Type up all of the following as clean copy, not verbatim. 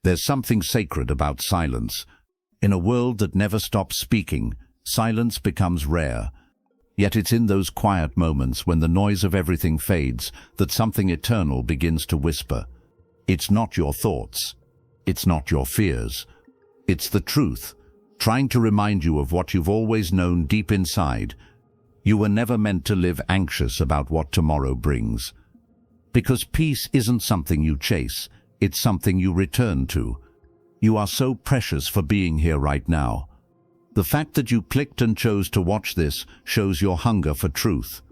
There's something sacred about silence. In a world that never stops speaking, silence becomes rare. Yet it's in those quiet moments when the noise of everything fades that something eternal begins to whisper. It's not your thoughts. It's not your fears. It's the truth, trying to remind you of what you've always known deep inside. You were never meant to live anxious about what tomorrow brings. Because peace isn't something you chase, it's something you return to. You are so precious for being here right now. The fact that you clicked and chose to watch this shows your hunger for truth.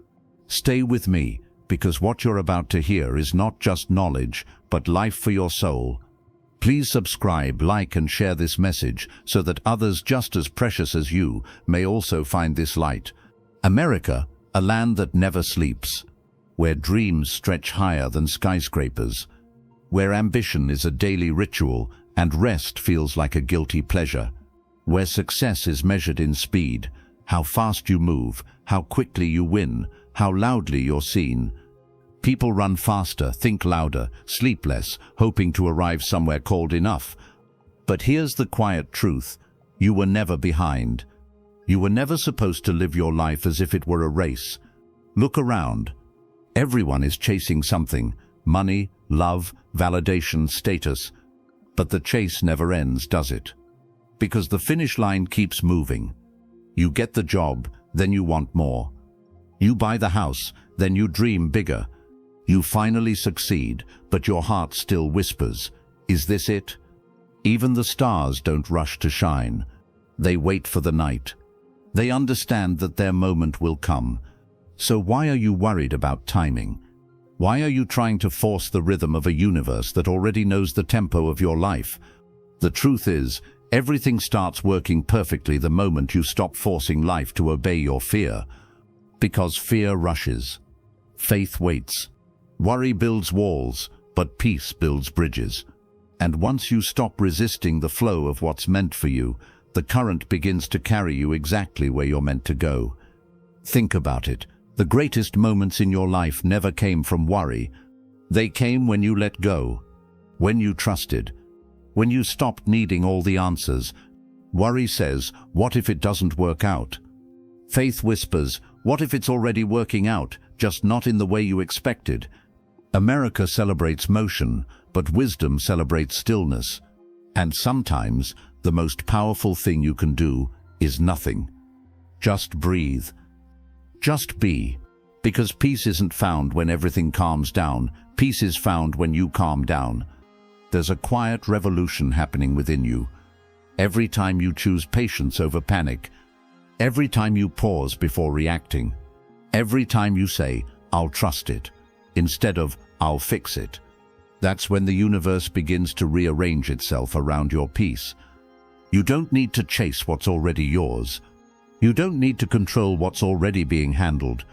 Stay with me, because what you're about to hear is not just knowledge, but life for your soul. Please subscribe, like, and share this message so that others just as precious as you may also find this light. America, a land that never sleeps, where dreams stretch higher than skyscrapers, where ambition is a daily ritual and rest feels like a guilty pleasure, where success is measured in speed, how fast you move, how quickly you win, how loudly you're seen. People run faster, think louder, sleep less, hoping to arrive somewhere called enough. But here's the quiet truth. You were never behind. You were never supposed to live your life as if it were a race. Look around. Everyone is chasing something: money, love, validation, status. But the chase never ends, does it? Because the finish line keeps moving. You get the job, then you want more. You buy the house, then you dream bigger. You finally succeed, but your heart still whispers, "Is this it?" Even the stars don't rush to shine. They wait for the night. They understand that their moment will come. So why are you worried about timing? Why are you trying to force the rhythm of a universe that already knows the tempo of your life? The truth is, everything starts working perfectly the moment you stop forcing life to obey your fear. Because fear rushes. Faith waits. Worry builds walls, but peace builds bridges. And once you stop resisting the flow of what's meant for you, the current begins to carry you exactly where you're meant to go. Think about it. The greatest moments in your life never came from worry. They came when you let go, when you trusted, when you stopped needing all the answers. Worry says, "What if it doesn't work out?" Faith whispers, "What if it's already working out, just not in the way you expected?" America celebrates motion, but wisdom celebrates stillness. And sometimes, the most powerful thing you can do is nothing. Just breathe. Just be. Because peace isn't found when everything calms down. Peace is found when you calm down. There's a quiet revolution happening within you. Every time you choose patience over panic. Every time you pause before reacting. Every time you say, "I'll trust it," instead of "I'll fix it." That's when the universe begins to rearrange itself around your peace. You don't need to chase what's already yours. You don't need to control what's already being handled.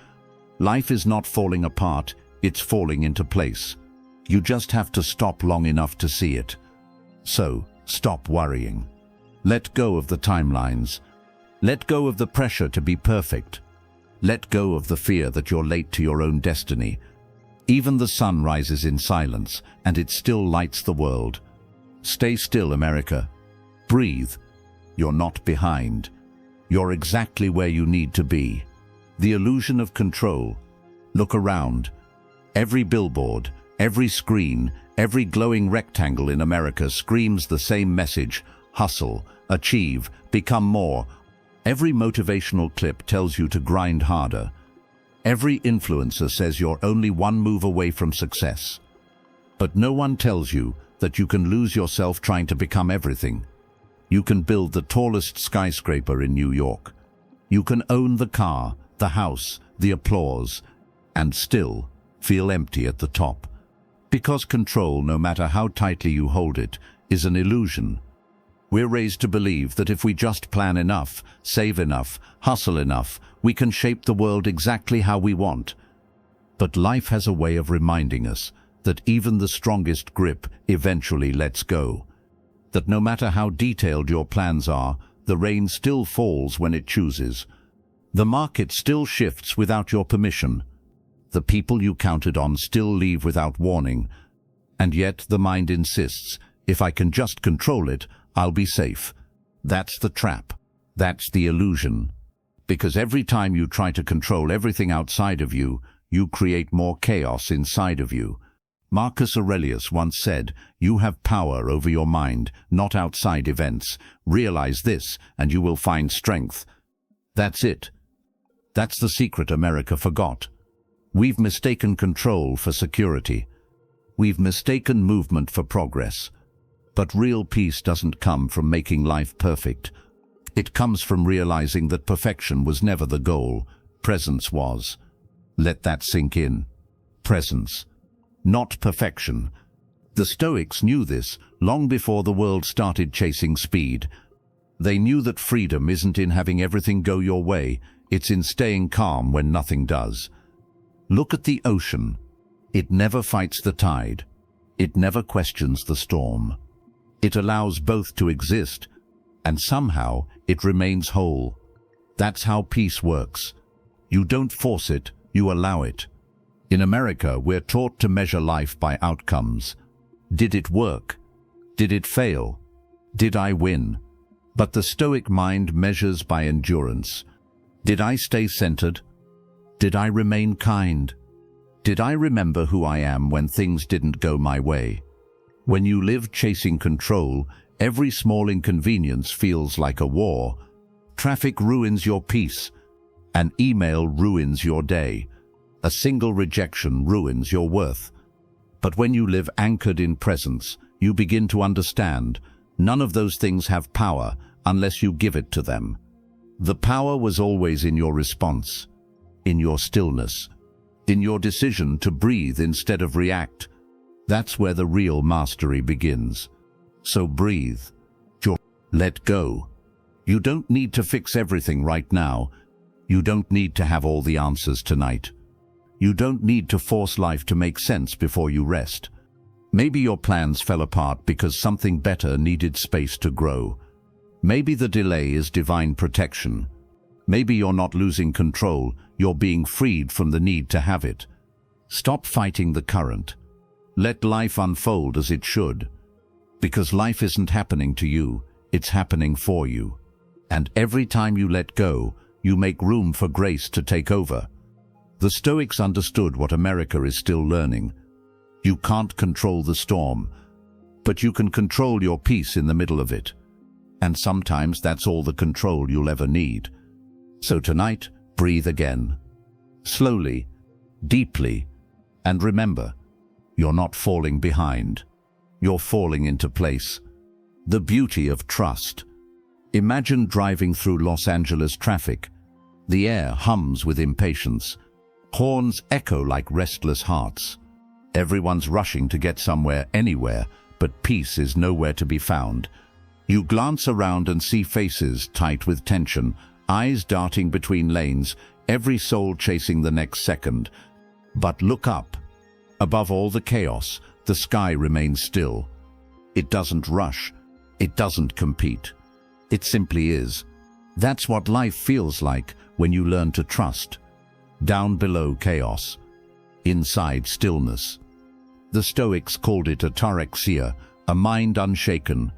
Life is not falling apart, it's falling into place. You just have to stop long enough to see it. So, stop worrying. Let go of the timelines. Let go of the pressure to be perfect. Let go of the fear that you're late to your own destiny. Even the sun rises in silence, and it still lights the world. Stay still, America. Breathe. You're not behind. You're exactly where you need to be. The illusion of control. Look around. Every billboard, every screen, every glowing rectangle in America screams the same message: hustle, achieve, become more. Every motivational clip tells you to grind harder. Every influencer says you're only one move away from success. But no one tells you that you can lose yourself trying to become everything. You can build the tallest skyscraper in New York. You can own the car, the house, the applause, and still feel empty at the top. Because control, no matter how tightly you hold it, is an illusion. We're raised to believe that if we just plan enough, save enough, hustle enough, we can shape the world exactly how we want. But life has a way of reminding us that even the strongest grip eventually lets go. That no matter how detailed your plans are, the rain still falls when it chooses. The market still shifts without your permission. The people you counted on still leave without warning. And yet the mind insists, If I can just control it, I'll be safe. That's the trap. That's the illusion. Because every time you try to control everything outside of you, you create more chaos inside of you. Marcus Aurelius once said, "You have power over your mind, not outside events. Realize this, and you will find strength." That's it. That's the secret America forgot. We've mistaken control for security. We've mistaken movement for progress. But real peace doesn't come from making life perfect. It comes from realizing that perfection was never the goal. Presence was. Let that sink in. Presence, not perfection. The Stoics knew this long before the world started chasing speed. They knew that freedom isn't in having everything go your way, it's in staying calm when nothing does. Look at the ocean. It never fights the tide. It never questions the storm. It allows both to exist, and somehow it remains whole. That's how peace works. You don't force it, you allow it. In America, we're taught to measure life by outcomes. Did it work? Did it fail? Did I win? But the Stoic mind measures by endurance. Did I stay centered? Did I remain kind? Did I remember who I am when things didn't go my way? When you live chasing control, every small inconvenience feels like a war. Traffic ruins your peace. An email ruins your day. A single rejection ruins your worth. But when you live anchored in presence, you begin to understand none of those things have power unless you give it to them. The power was always in your response, in your stillness, in your decision to breathe instead of react. That's where the real mastery begins. So breathe. Let go. You don't need to fix everything right now. You don't need to have all the answers tonight. You don't need to force life to make sense before you rest. Maybe your plans fell apart because something better needed space to grow. Maybe the delay is divine protection. Maybe you're not losing control, you're being freed from the need to have it. Stop fighting the current. Let life unfold as it should. Because life isn't happening to you, it's happening for you. And every time you let go, you make room for grace to take over. The Stoics understood what America is still learning. You can't control the storm, but you can control your peace in the middle of it. And sometimes that's all the control you'll ever need. So tonight, breathe again. Slowly, deeply, and remember, you're not falling behind. You're falling into place. The beauty of trust. Imagine driving through Los Angeles traffic. The air hums with impatience. Horns echo like restless hearts. Everyone's rushing to get somewhere, anywhere, but peace is nowhere to be found. You glance around and see faces tight with tension, eyes darting between lanes, every soul chasing the next second. But look up. Above all the chaos, the sky remains still. It doesn't rush. It doesn't compete. It simply is. That's what life feels like when you learn to trust. Down below chaos, inside stillness. The Stoics called it ataraxia, a mind unshaken,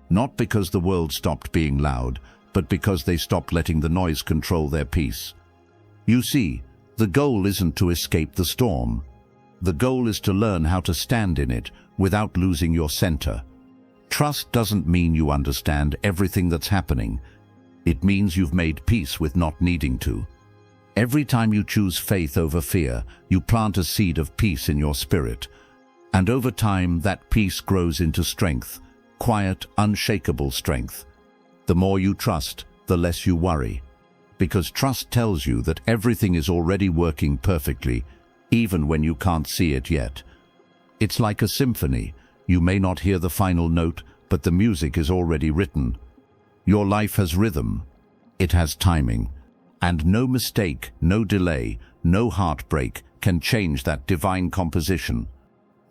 not because the world stopped being loud, but because they stopped letting the noise control their peace. You see, the goal isn't to escape the storm. The goal is to learn how to stand in it without losing your center. Trust doesn't mean you understand everything that's happening. It means you've made peace with not needing to. Every time you choose faith over fear, you plant a seed of peace in your spirit. And over time, that peace grows into strength, quiet, unshakable strength. The more you trust, the less you worry. Because trust tells you that everything is already working perfectly, even when you can't see it yet. It's like a symphony. You may not hear the final note, but the music is already written. Your life has rhythm. It has timing. And no mistake, no delay, no heartbreak can change that divine composition.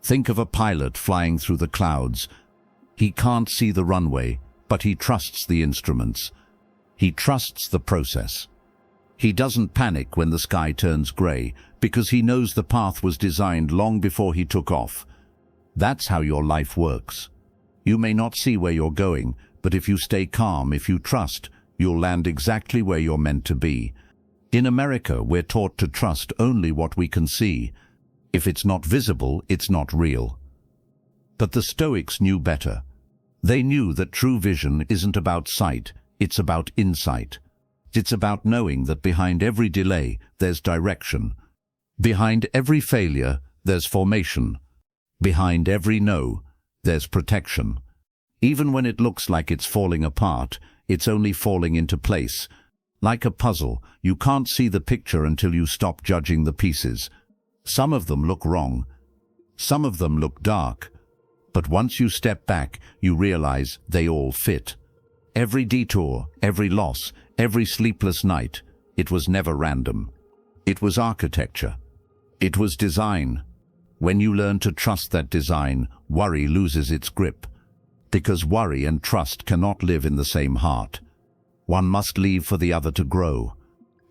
Think of a pilot flying through the clouds. He can't see the runway, but he trusts the instruments. He trusts the process. He doesn't panic when the sky turns gray, because he knows the path was designed long before he took off. That's how your life works. You may not see where you're going, but if you stay calm, if you trust, you'll land exactly where you're meant to be. In America, we're taught to trust only what we can see. If it's not visible, it's not real. But the Stoics knew better. They knew that true vision isn't about sight, it's about insight. It's about knowing that behind every delay, there's direction. Behind every failure, there's formation. Behind every no, there's protection. Even when it looks like it's falling apart, it's only falling into place. Like a puzzle, you can't see the picture until you stop judging the pieces. Some of them look wrong. Some of them look dark. But once you step back, you realize they all fit. Every detour, every loss, every sleepless night, it was never random. It was architecture. It was design. When you learn to trust that design, worry loses its grip. Because worry and trust cannot live in the same heart. One must leave for the other to grow.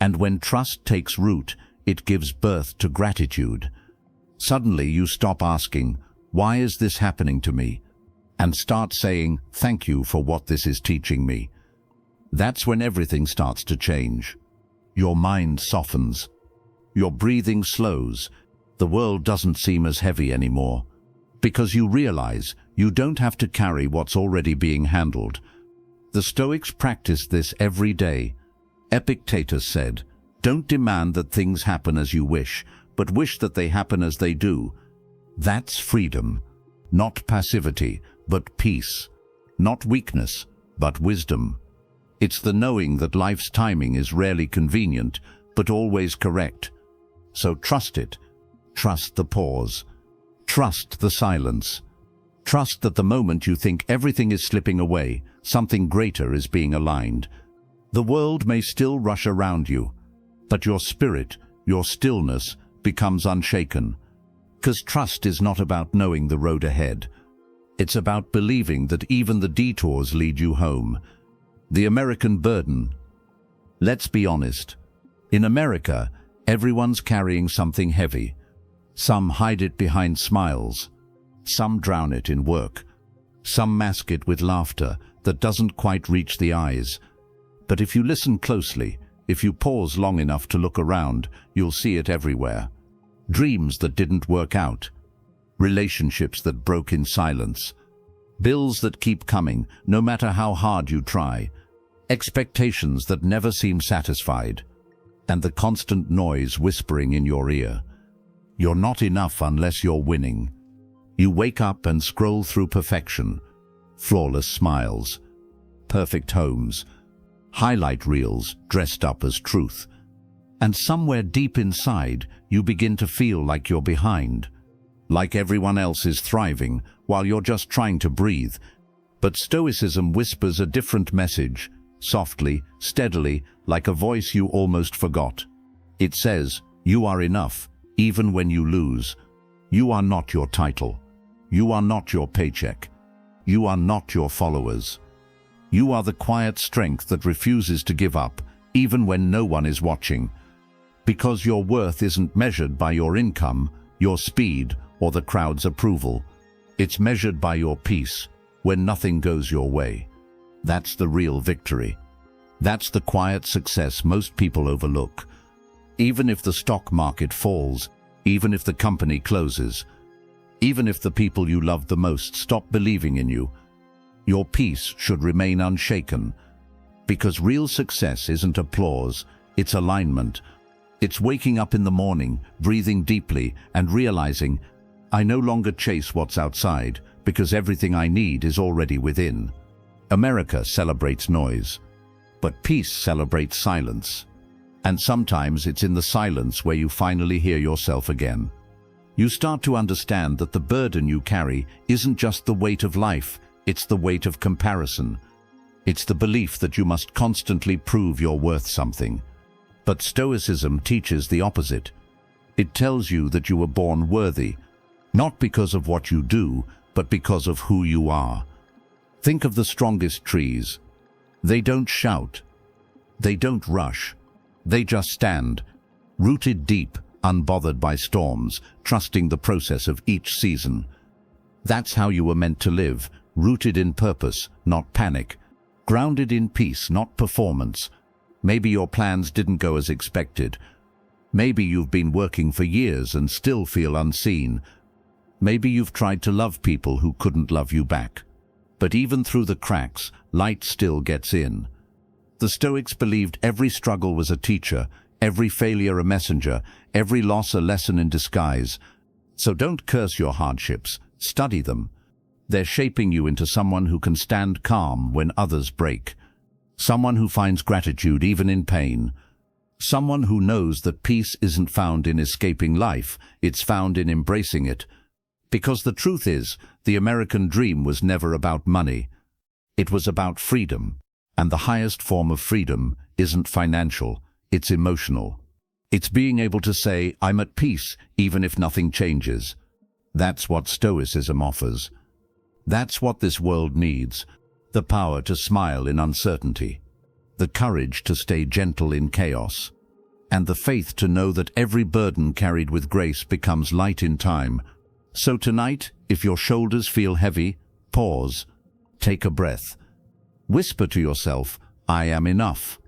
And when trust takes root, it gives birth to gratitude. Suddenly you stop asking, "Why is this happening to me?" and start saying, "Thank you for what this is teaching me." That's when everything starts to change. Your mind softens. Your breathing slows. The world doesn't seem as heavy anymore. Because you realize you don't have to carry what's already being handled. The Stoics practiced this every day. Epictetus said, "Don't demand that things happen as you wish, but wish that they happen as they do." That's freedom. Not passivity, but peace. Not weakness, but wisdom. It's the knowing that life's timing is rarely convenient, but always correct. So trust it. Trust the pause. Trust the silence. Trust that the moment you think everything is slipping away, something greater is being aligned. The world may still rush around you, but your spirit, your stillness, becomes unshaken. 'Cause trust is not about knowing the road ahead. It's about believing that even the detours lead you home. The American burden. Let's be honest. In America, everyone's carrying something heavy. Some hide it behind smiles. Some drown it in work. Some mask it with laughter that doesn't quite reach the eyes. But if you listen closely, if you pause long enough to look around, you'll see it everywhere. Dreams that didn't work out. Relationships that broke in silence. Bills that keep coming, no matter how hard you try. Expectations that never seem satisfied. And the constant noise whispering in your ear. You're not enough unless you're winning. You wake up and scroll through perfection. Flawless smiles. Perfect homes. Highlight reels dressed up as truth. And somewhere deep inside, you begin to feel like you're behind. Like everyone else is thriving, while you're just trying to breathe. But Stoicism whispers a different message, softly, steadily, like a voice you almost forgot. It says, you are enough, even when you lose. You are not your title. You are not your paycheck. You are not your followers. You are the quiet strength that refuses to give up, even when no one is watching. Because your worth isn't measured by your income, your speed, or the crowd's approval. It's measured by your peace, when nothing goes your way. That's the real victory. That's the quiet success most people overlook. Even if the stock market falls, even if the company closes, even if the people you love the most stop believing in you, your peace should remain unshaken. Because real success isn't applause, it's alignment. It's waking up in the morning, breathing deeply, and realizing, I no longer chase what's outside, because everything I need is already within. America celebrates noise, but peace celebrates silence. And sometimes it's in the silence where you finally hear yourself again. You start to understand that the burden you carry isn't just the weight of life, it's the weight of comparison. It's the belief that you must constantly prove you're worth something. But Stoicism teaches the opposite. It tells you that you were born worthy, not because of what you do, but because of who you are. Think of the strongest trees. They don't shout. They don't rush. They just stand, rooted deep, unbothered by storms, trusting the process of each season. That's how you were meant to live, rooted in purpose, not panic, grounded in peace, not performance. Maybe your plans didn't go as expected. Maybe you've been working for years and still feel unseen. Maybe you've tried to love people who couldn't love you back. But even through the cracks, light still gets in. The Stoics believed every struggle was a teacher, every failure a messenger, every loss a lesson in disguise. So don't curse your hardships, study them. They're shaping you into someone who can stand calm when others break. Someone who finds gratitude even in pain. Someone who knows that peace isn't found in escaping life, it's found in embracing it. Because the truth is, the American dream was never about money. It was about freedom. And the highest form of freedom isn't financial, it's emotional. It's being able to say, I'm at peace, even if nothing changes. That's what Stoicism offers. That's what this world needs. The power to smile in uncertainty. The courage to stay gentle in chaos. And the faith to know that every burden carried with grace becomes light in time. So tonight, if your shoulders feel heavy, pause. Take a breath. Whisper to yourself, I am enough.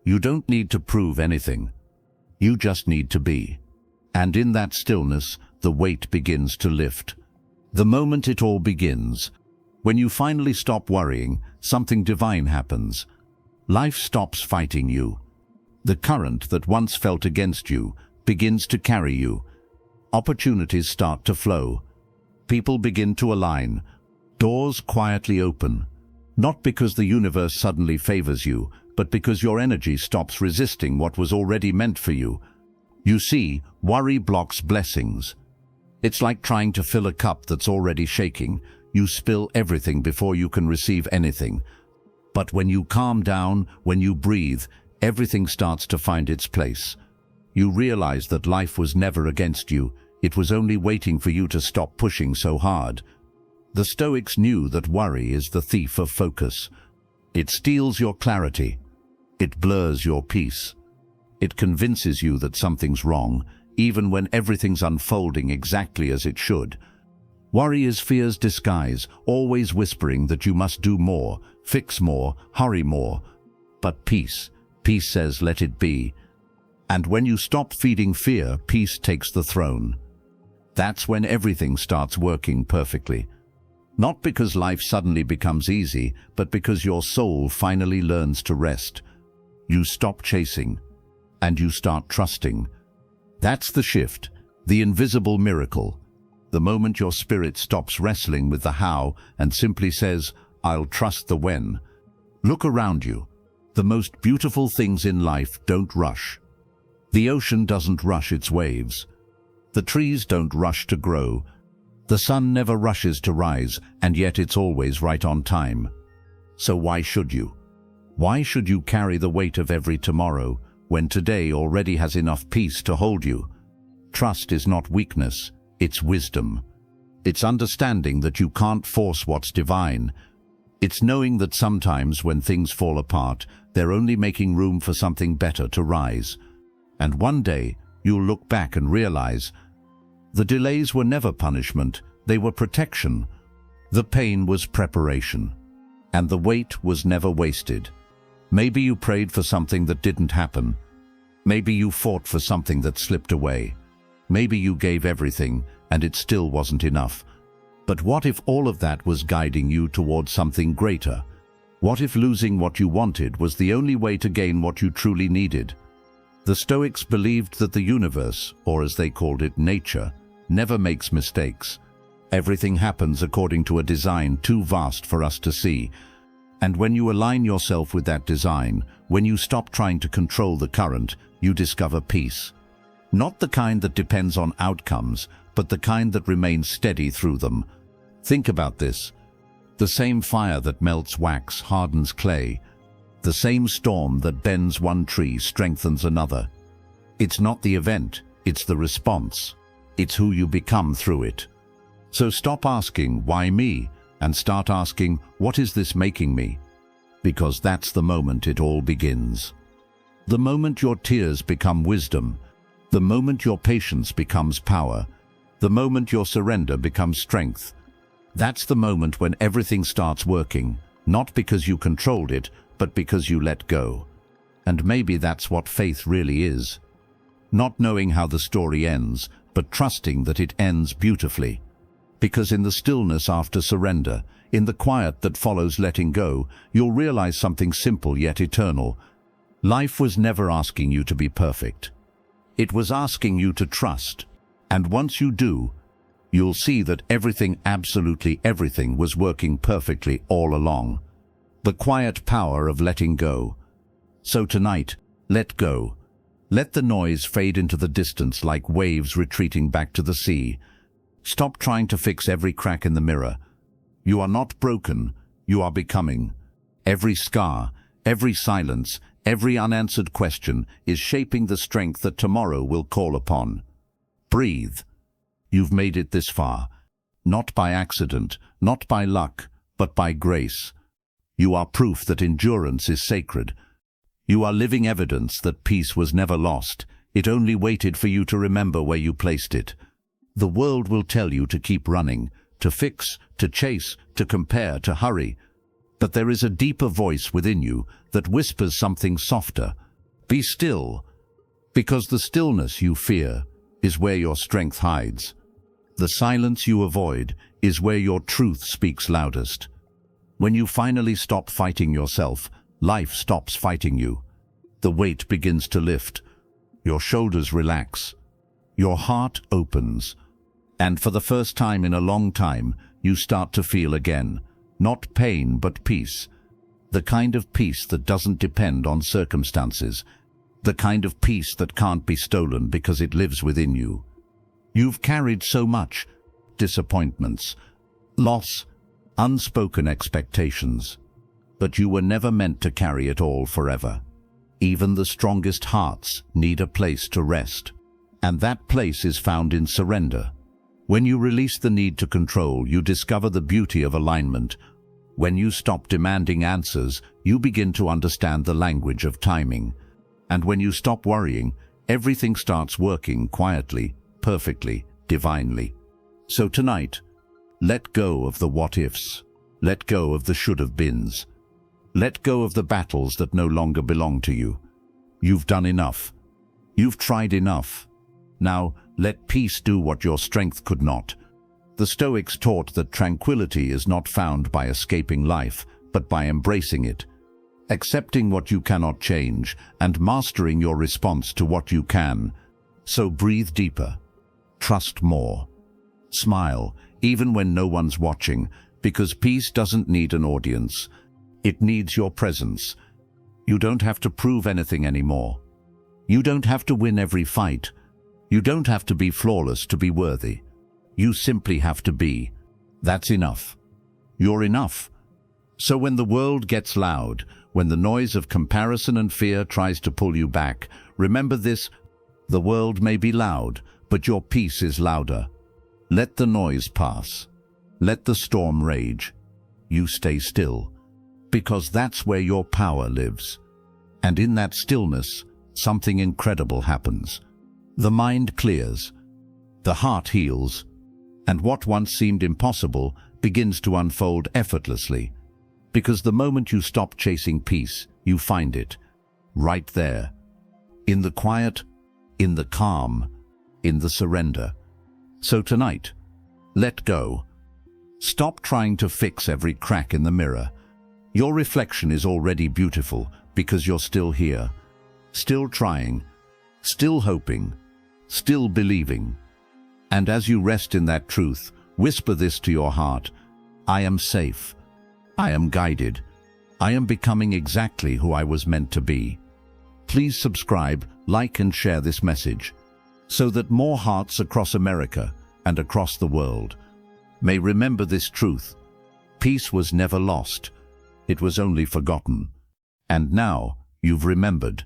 You don't need to prove anything. You just need to be. And in that stillness, the weight begins to lift. The moment it all begins, when you finally stop worrying, something divine happens. Life stops fighting you. The current that once felt against you begins to carry you. Opportunities start to flow. People begin to align. Doors quietly open. Not because the universe suddenly favors you, but because your energy stops resisting what was already meant for you. You see, worry blocks blessings. It's like trying to fill a cup that's already shaking. You spill everything before you can receive anything. But when you calm down, when you breathe, everything starts to find its place. You realize that life was never against you. It was only waiting for you to stop pushing so hard. The Stoics knew that worry is the thief of focus. It steals your clarity. It blurs your peace. It convinces you that something's wrong, even when everything's unfolding exactly as it should. Worry is fear's disguise, always whispering that you must do more, fix more, hurry more. But peace says let it be. And when you stop feeding fear, peace takes the throne. That's when everything starts working perfectly. Not because life suddenly becomes easy, but because your soul finally learns to rest. You stop chasing, and you start trusting. That's the shift, the invisible miracle. The moment your spirit stops wrestling with the how and simply says, I'll trust the when. Look around you. The most beautiful things in life don't rush. The ocean doesn't rush its waves. The trees don't rush to grow. The sun never rushes to rise, and yet it's always right on time. So why should you? Why should you carry the weight of every tomorrow when today already has enough peace to hold you? Trust is not weakness, it's wisdom. It's understanding that you can't force what's divine. It's knowing that sometimes when things fall apart, they're only making room for something better to rise. And one day, you'll look back and realize the delays were never punishment, they were protection. The pain was preparation. And the wait was never wasted. Maybe you prayed for something that didn't happen. Maybe you fought for something that slipped away. Maybe you gave everything, and it still wasn't enough. But what if all of that was guiding you towards something greater? What if losing what you wanted was the only way to gain what you truly needed? The Stoics believed that the universe, or as they called it, nature, never makes mistakes. Everything happens according to a design too vast for us to see. And when you align yourself with that design, when you stop trying to control the current, you discover peace. Not the kind that depends on outcomes, but the kind that remains steady through them. Think about this. The same fire that melts wax hardens clay. The same storm that bends one tree strengthens another. It's not the event, it's the response. It's who you become through it. So stop asking, why me? And start asking, what is this making me? Because that's the moment it all begins. The moment your tears become wisdom. The moment your patience becomes power. The moment your surrender becomes strength. That's the moment when everything starts working, not because you controlled it, but because you let go. And maybe that's what faith really is. Not knowing how the story ends, but trusting that it ends beautifully. Because in the stillness after surrender, in the quiet that follows letting go, you'll realize something simple yet eternal. Life was never asking you to be perfect. It was asking you to trust. And once you do, you'll see that everything, absolutely everything, was working perfectly all along. The quiet power of letting go. So tonight, let go. Let the noise fade into the distance like waves retreating back to the sea. Stop trying to fix every crack in the mirror. You are not broken, you are becoming. Every scar, every silence, every unanswered question is shaping the strength that tomorrow will call upon. Breathe. You've made it this far. Not by accident, not by luck, but by grace. You are proof that endurance is sacred. You are living evidence that peace was never lost. It only waited for you to remember where you placed it. The world will tell you to keep running, to fix, to chase, to compare, to hurry. But there is a deeper voice within you that whispers something softer. Be still, because the stillness you fear is where your strength hides. The silence you avoid is where your truth speaks loudest. When you finally stop fighting yourself, life stops fighting you. The weight begins to lift. Your shoulders relax. Your heart opens. And for the first time in a long time, you start to feel again. Not pain, but peace. The kind of peace that doesn't depend on circumstances. The kind of peace that can't be stolen because it lives within you. You've carried so much. Disappointments, loss, unspoken expectations. But you were never meant to carry it all forever. Even the strongest hearts need a place to rest. And that place is found in surrender. When you release the need to control, you discover the beauty of alignment. When you stop demanding answers, you begin to understand the language of timing. And when you stop worrying, everything starts working quietly, perfectly, divinely. So tonight, let go of the what-ifs. Let go of the should-have-beens. Let go of the battles that no longer belong to you. You've done enough. You've tried enough. Now, let peace do what your strength could not. The Stoics taught that tranquility is not found by escaping life, but by embracing it, accepting what you cannot change, and mastering your response to what you can. So breathe deeper. Trust more. Smile, even when no one's watching, because peace doesn't need an audience. It needs your presence. You don't have to prove anything anymore. You don't have to win every fight. You don't have to be flawless to be worthy. You simply have to be. That's enough. You're enough. So when the world gets loud, when the noise of comparison and fear tries to pull you back, remember this: the world may be loud, but your peace is louder. Let the noise pass. Let the storm rage. You stay still, because that's where your power lives. And in that stillness, something incredible happens. The mind clears, the heart heals, and what once seemed impossible begins to unfold effortlessly. Because the moment you stop chasing peace, you find it, right there. In the quiet, in the calm, in the surrender. So tonight, let go. Stop trying to fix every crack in the mirror. Your reflection is already beautiful because you're still here, still trying, still hoping, still believing. And as you rest in that truth, whisper this to your heart: I am safe. I am guided. I am becoming exactly who I was meant to be. Please subscribe, like and share this message so that more hearts across America and across the world may remember this truth. Peace was never lost. It was only forgotten. And now you've remembered.